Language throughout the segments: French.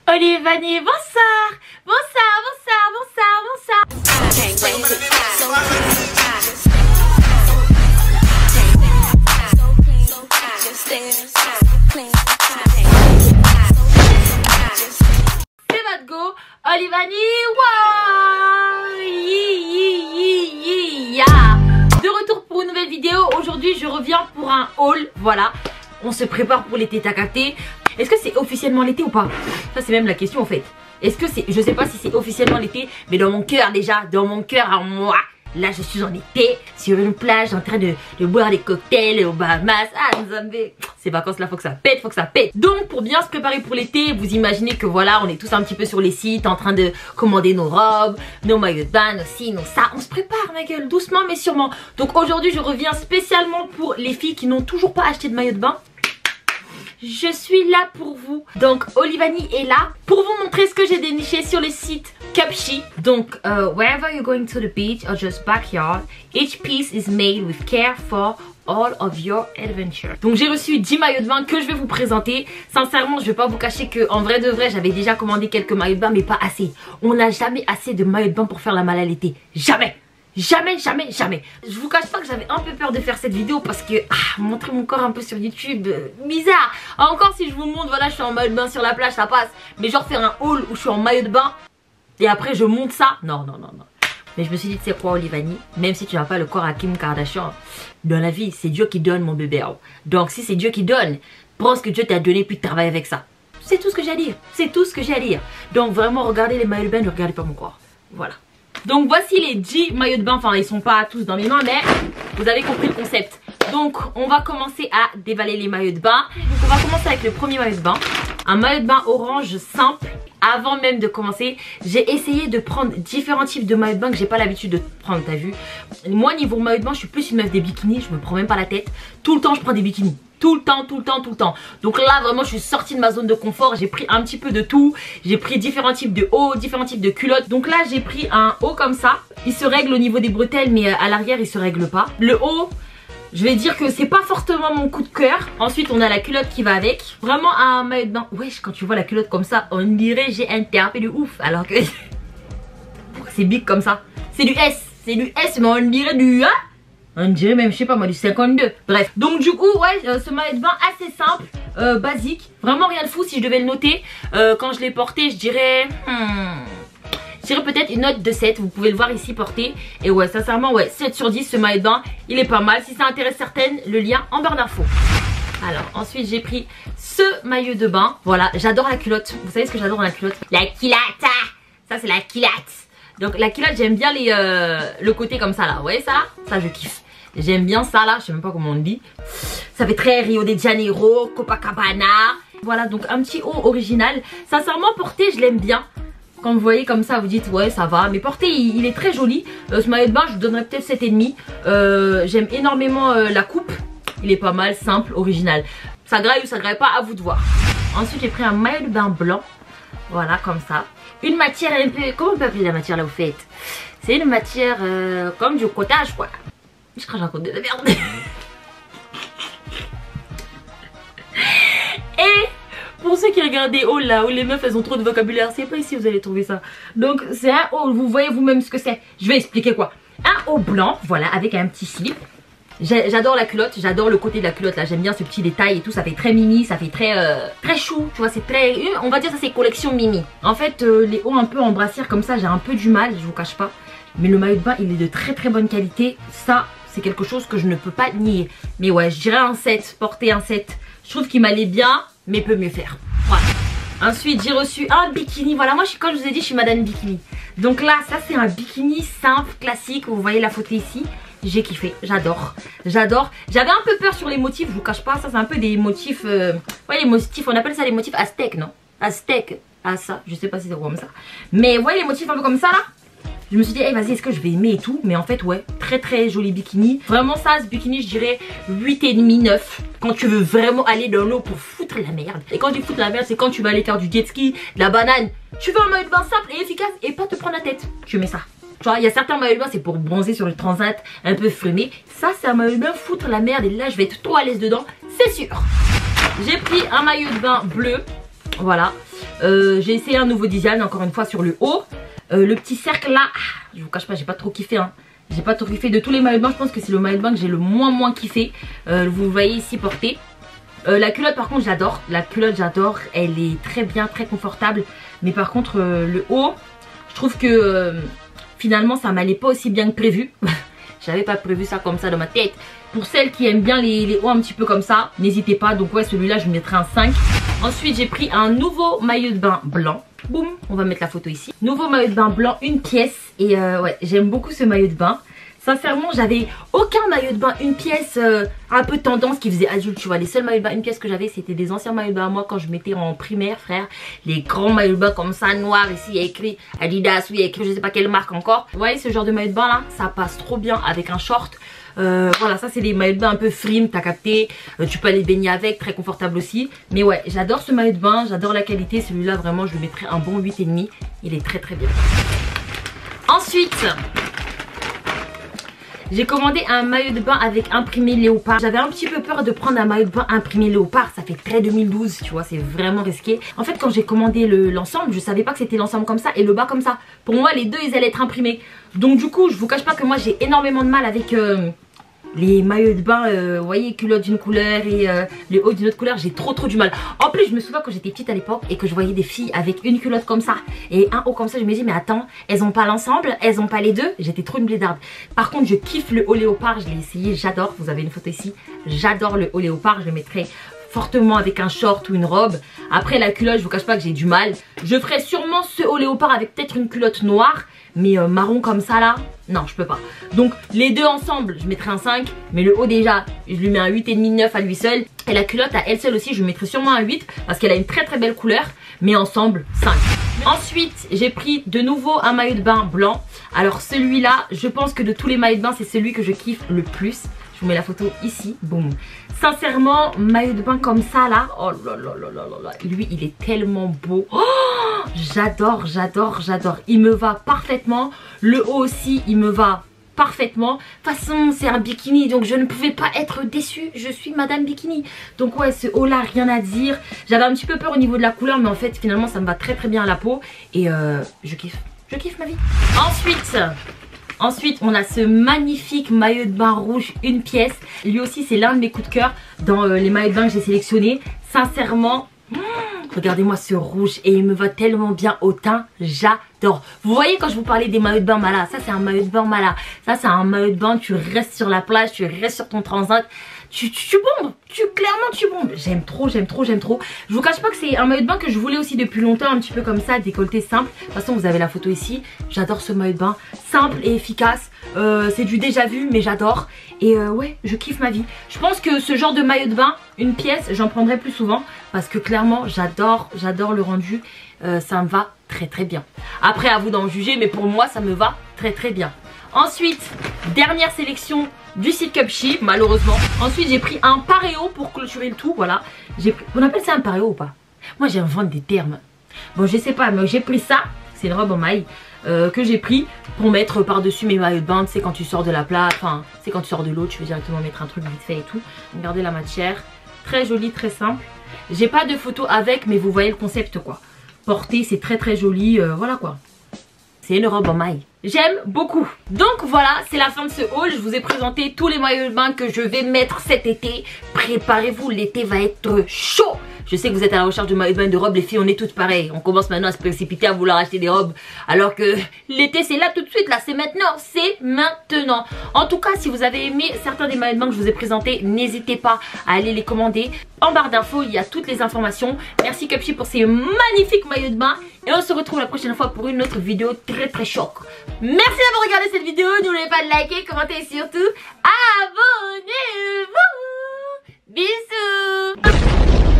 Olivani, bonsoir. Bonsoir, bonsoir, bonsoir, bonsoir. C'est votre go, Olivani. De retour pour une nouvelle vidéo. Aujourd'hui, je reviens pour un haul. Voilà, on se prépare pour l'été, t'as capté? Est-ce que c'est officiellement l'été ou pas? Ça c'est même la question en fait. Est-ce que c'est, je sais pas si c'est officiellement l'été, mais dans mon cœur déjà, dans mon cœur à moi, là je suis en été, sur une plage en train de boire des cocktails aux Bahamas. Ah, ces vacances là, faut que ça pète, faut que ça pète. Donc pour bien se préparer pour l'été, vous imaginez que voilà, on est tous un petit peu sur les sites en train de commander nos robes, nos maillots de bain, nos ci, nos ça. On se prépare ma gueule, doucement mais sûrement. Donc aujourd'hui je reviens spécialement pour les filles qui n'ont toujours pas acheté de maillot de bain. Je suis là pour vous. Donc Olivani est là pour vous montrer ce que j'ai déniché sur le site Cupshe. Donc wherever you're going to the beach or just backyard, each piece is made with care for all of your adventure. Donc j'ai reçu 10 maillots de bain que je vais vous présenter. Sincèrement, je vais pas vous cacher que en vrai de vrai, j'avais déjà commandé quelques maillots de bain, mais pas assez. On n'a jamais assez de maillots de bain pour faire la malle à l'été. Jamais. Jamais, jamais, jamais. Je vous cache pas que j'avais un peu peur de faire cette vidéo parce que montrer mon corps un peu sur YouTube, bizarre. Encore si je vous montre, voilà, je suis en maillot de bain sur la plage, ça passe. Mais genre faire un haul où je suis en maillot de bain et après je monte ça, non, non, non, non. Mais je me suis dit, tu sais quoi Olivani, même si tu n'as pas le corps à Kim Kardashian, dans la vie, c'est Dieu qui donne mon bébé. Donc si c'est Dieu qui donne, prends ce que Dieu t'a donné puis travaille avec ça. C'est tout ce que j'ai à dire, c'est tout ce que j'ai à dire. Donc vraiment, regardez les maillots de bain, ne regardez pas mon corps. Voilà. Donc voici les 10 maillots de bain, enfin ils sont pas tous dans mes mains mais vous avez compris le concept. Donc on va commencer à dévaler les maillots de bain. Donc on va commencer avec le premier maillot de bain. Un maillot de bain orange simple. Avant même de commencer, j'ai essayé de prendre différents types de maillots de bain que j'ai pas l'habitude de prendre, t'as vu. Moi niveau maillot de bain je suis plus une meuf des bikinis, je me prends même pas la tête. Tout le temps je prends des bikinis. Tout le temps, tout le temps, tout le temps. Donc là vraiment je suis sortie de ma zone de confort. J'ai pris un petit peu de tout. J'ai pris différents types de hauts, différents types de culottes. Donc là j'ai pris un haut comme ça. Il se règle au niveau des bretelles mais à l'arrière il se règle pas. Le haut, je vais dire que c'est pas fortement mon coup de cœur. Ensuite on a la culotte qui va avec. Vraiment un maillot de bain. Wesh, quand tu vois la culotte comme ça, on dirait j'ai un terpé de ouf. Alors que c'est big comme ça. C'est du S. C'est du S mais on dirait du on dirait même, je sais pas moi, du 52. Bref, donc du coup, ouais, ce maillot de bain assez simple, basique. Vraiment rien de fou si je devais le noter. Quand je l'ai porté, je dirais peut-être une note de 7. Vous pouvez le voir ici porté. Et ouais, sincèrement, ouais, 7 sur 10, ce maillot de bain, il est pas mal. Si ça intéresse certaines, le lien en barre d'infos. Alors, ensuite, j'ai pris ce maillot de bain. Voilà, j'adore la culotte. Vous savez ce que j'adore dans la culotte? La culotte. Ça, c'est la culotte. Donc, la culotte, j'aime bien le côté comme ça, là. Vous voyez ça, là? Ça, je kiffe. J'aime bien ça là, je sais même pas comment on dit. Ça fait très Rio de Janeiro, Copacabana. Voilà, donc un petit haut original. Sincèrement porté, je l'aime bien. Quand vous voyez comme ça, vous dites ouais ça va. Mais porté, il est très joli. Ce maillot de bain, je vous donnerais peut-être 7,5. J'aime énormément la coupe. Il est pas mal, simple, original. Ça graille ou ça graille pas, à vous de voir. Ensuite j'ai pris un maillot de bain blanc. Voilà, comme ça. Une matière un peu... Comment on peut appeler la matière là au fait? C'est une matière comme du cottage quoi. Je crache un coup de la merde. Et pour ceux qui regardent des hauls là où les meufs elles ont trop de vocabulaire, c'est pas ici vous allez trouver ça. Donc c'est un haul, vous voyez vous-même ce que c'est. Je vais expliquer quoi. Un haut blanc, voilà, avec un petit slip. J'adore la culotte, j'adore le côté de la culotte là, j'aime bien ce petit détail et tout, ça fait très mini, ça fait très chou, tu vois, c'est très, on va dire ça c'est collection mimi. En fait les hauts un peu en brassière comme ça, j'ai un peu du mal, je vous cache pas. Mais le maillot de bain il est de très très bonne qualité, ça c'est quelque chose que je ne peux pas nier. Mais ouais, je dirais un 7, porter un 7. Je trouve qu'il m'allait bien, mais peut mieux faire. Voilà. Ensuite, j'ai reçu un bikini. Voilà, moi, comme je vous ai dit, je suis madame bikini. Donc là, ça, c'est un bikini simple, classique. Vous voyez la photo ici. J'ai kiffé, j'adore. J'adore. J'avais un peu peur sur les motifs, je vous cache pas. Ça, c'est un peu des motifs... ouais, les motifs, on appelle ça les motifs aztèques, non? Aztèques. Ah, ça, je sais pas si c'est comme ça. Mais ouais, les motifs un peu comme ça, là. Je me suis dit, hey, vas-y, est-ce que je vais aimer et tout? Mais en fait, ouais, très très joli bikini. Vraiment ça, ce bikini, je dirais 8,5, 9. Quand tu veux vraiment aller dans l'eau pour foutre la merde. Et quand tu fous la merde, c'est quand tu vas aller faire du jet ski, de la banane. Tu veux un maillot de bain simple et efficace et pas te prendre la tête. Tu mets ça. Tu vois, il y a certains maillots de bain, c'est pour bronzer sur le transat, un peu freiné. Ça, c'est un maillot de bain foutre la merde et là, je vais être trop à l'aise dedans, c'est sûr. J'ai pris un maillot de bain bleu. Voilà. J'ai essayé un nouveau design encore une fois sur le haut. Le petit cercle là, je vous cache pas, j'ai pas trop kiffé hein. J'ai pas trop kiffé de tous les maillots de bain. Je pense que c'est le maillot de bain que j'ai le moins kiffé. Vous voyez ici porté. La culotte par contre j'adore. La culotte j'adore. Elle est très bien, très confortable. Mais par contre le haut, je trouve que finalement ça m'allait pas aussi bien que prévu. J'avais pas prévu ça comme ça dans ma tête. Pour celles qui aiment bien les hauts un petit peu comme ça, n'hésitez pas. Donc ouais, celui-là je lui mettrai un 5. Ensuite j'ai pris un nouveau maillot de bain blanc. Boum, on va mettre la photo ici. Nouveau maillot de bain blanc, une pièce. Et ouais, j'aime beaucoup ce maillot de bain. Sincèrement, j'avais aucun maillot de bain une pièce un peu tendance qui faisait adulte, tu vois. Les seuls maillots de bain une pièce que j'avais, c'était des anciens maillots de bain à moi quand je m'étais en primaire, frère. Les grands maillots de bain comme ça, noirs. Ici, il y a écrit Adidas, oui, il y a écrit je sais pas quelle marque encore. Vous voyez, ce genre de maillot de bain là, ça passe trop bien avec un short. Voilà, ça c'est les maillots de bain un peu frime, t'as capté. Tu peux aller baigner avec, très confortable aussi. Mais ouais, j'adore ce maillot de bain, j'adore la qualité. Celui-là, vraiment, je lui mettrais un bon 8,5. Il est très bien. Ensuite, j'ai commandé un maillot de bain avec imprimé léopard. J'avais un petit peu peur de prendre un maillot de bain imprimé léopard. Ça fait très 2012, tu vois, c'est vraiment risqué. En fait, quand j'ai commandé l'ensemble, je savais pas que c'était l'ensemble comme ça et le bas comme ça. Pour moi, les deux, ils allaient être imprimés. Donc du coup, je vous cache pas que moi, j'ai énormément de mal avec les maillots de bain, vous voyez, culotte d'une couleur et les hauts d'une autre couleur. J'ai trop du mal. En plus, je me souviens quand j'étais petite à l'époque et que je voyais des filles avec une culotte comme ça et un haut comme ça, je me dis mais attends, elles ont pas l'ensemble, elles ont pas les deux. J'étais trop une blédarde. Par contre, je kiffe le haut léopard, je l'ai essayé, j'adore. Vous avez une photo ici, j'adore le haut léopard. Je le mettrai fortement avec un short ou une robe. Après la culotte, je vous cache pas que j'ai du mal. Je ferai sûrement ce haut léopard avec peut-être une culotte noire. Mais marron comme ça là, non je peux pas. Donc les deux ensemble je mettrai un 5. Mais le haut déjà je lui mets un 8,5, 9 à lui seul. Et la culotte à elle seule aussi je lui mettrai sûrement un 8. Parce qu'elle a une très belle couleur. Mais ensemble 5. Ensuite j'ai pris de nouveau un maillot de bain blanc. Alors celui-là je pense que de tous les maillots de bain c'est celui que je kiffe le plus. Je vous mets la photo ici, boum. Sincèrement, maillot de bain comme ça là, oh là là là là là, lui il est tellement beau. Oh, j'adore. Il me va parfaitement. Le haut aussi, il me va parfaitement. De toute façon, c'est un bikini, donc je ne pouvais pas être déçue. Je suis Madame Bikini. Donc ouais, ce haut là, rien à dire. J'avais un petit peu peur au niveau de la couleur, mais en fait, finalement, ça me va très bien à la peau. Et je kiffe. Je kiffe ma vie. Ensuite, on a ce magnifique maillot de bain rouge, une pièce. Lui aussi, c'est l'un de mes coups de cœur dans les maillots de bain que j'ai sélectionnés. Sincèrement, regardez-moi ce rouge et il me va tellement bien au teint. J'adore. Vous voyez quand je vous parlais des maillots de bain Mala, ça c'est un maillot de bain Mala. Ça c'est un maillot de bain, tu restes sur la plage, tu restes sur ton transat. Tu bombes, clairement tu bombes. J'aime trop. Je vous cache pas que c'est un maillot de bain que je voulais aussi depuis longtemps, un petit peu comme ça, décolleté simple. De toute façon vous avez la photo ici. J'adore ce maillot de bain, simple et efficace. C'est du déjà vu mais j'adore. Et ouais, je kiffe ma vie. Je pense que ce genre de maillot de bain, une pièce, j'en prendrai plus souvent. Parce que clairement j'adore le rendu. Ça me va très bien. Après à vous d'en juger, mais pour moi ça me va très bien. Ensuite, dernière sélection du site Cupshe, malheureusement. Ensuite, j'ai pris un paréo pour clôturer le tout, voilà. On appelle ça un paréo ou pas? Moi, j'invente des termes. Bon, je sais pas, mais j'ai pris ça. C'est une robe en maille que j'ai pris pour mettre par-dessus mes maillots de bain. Tu sais, quand tu sors de la plage, enfin, c'est quand tu sors de l'eau, tu veux directement mettre un truc vite fait et tout. Regardez la matière. Très jolie, très simple. J'ai pas de photo avec, mais vous voyez le concept, quoi. Porté, c'est très joli, voilà quoi. C'est une robe en maille. J'aime beaucoup. Donc voilà, c'est la fin de ce haul. Je vous ai présenté tous les maillots de bain que je vais mettre cet été. Préparez-vous, l'été va être chaud. Je sais que vous êtes à la recherche de maillots de bain, de robes. Les filles, on est toutes pareilles. On commence maintenant à se précipiter à vouloir acheter des robes. Alors que l'été, c'est là tout de suite. Là, c'est maintenant. C'est maintenant. En tout cas, si vous avez aimé certains des maillots de bain que je vous ai présentés, n'hésitez pas à aller les commander. En barre d'infos, il y a toutes les informations. Merci Cupshe pour ces magnifiques maillots de bain. Et on se retrouve la prochaine fois pour une autre vidéo très choc. Merci d'avoir regardé cette vidéo. N'oubliez pas de liker, commenter et surtout abonnez-vous. Bisous.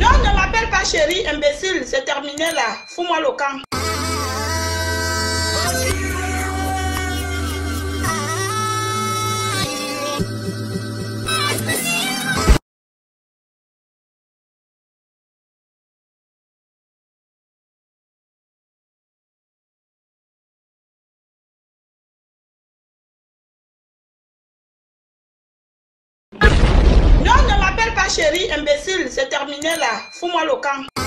Non, ne m'appelle pas chérie, imbécile. C'est terminé là. Fous-moi le camp. Non, ne m'appelle pas chérie, imbécile. C'est terminé là. Fous-moi le camp.